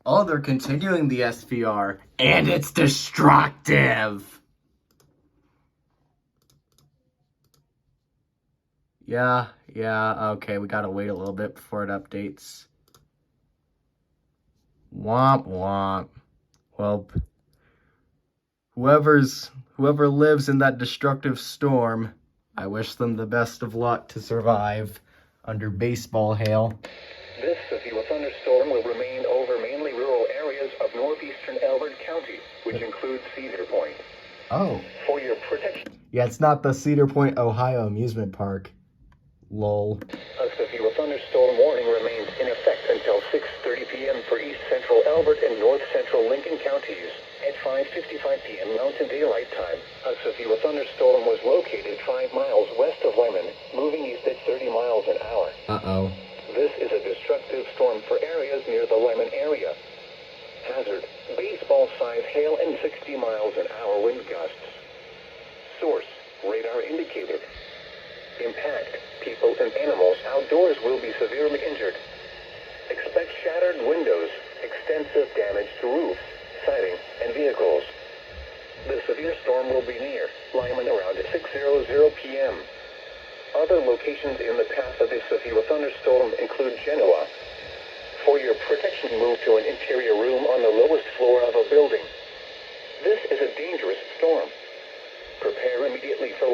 Oh, they're continuing the SVR, and it's destructive! Yeah, okay, we gotta wait a little bit before it updates. Womp womp. Well, whoever lives in that destructive storm, I wish them the best of luck to survive under baseball hail. This severe thunderstorm will remain over mainly rural areas of northeastern Elbert County, which includes Cedar Point. Oh. For your protection... Yeah, it's not the Cedar Point, Ohio amusement park. Lol. A severe thunderstorm warning remains in effect until 6:30 p.m. for east central Elbert and north central Lincoln counties. At 5:55 p.m. Mountain Daylight Time, a severe thunderstorm was located 5 miles west of Lyman, moving east at 30 miles an hour. Uh-oh. This is a destructive storm for areas near the Lyman area. Hazard, baseball-sized hail and 60 miles an hour wind gusts. Source, radar indicated. Impact, people and animals outdoors will be severely injured. Expect shattered windows, extensive damage to roofs, siding, and vehicles. The severe storm will be near Lyman around 6:00 p.m. Other locations in the path of this severe thunderstorm include Genoa. For your protection, move to an interior room on the lowest floor of a building. This is a dangerous storm. Prepare immediately for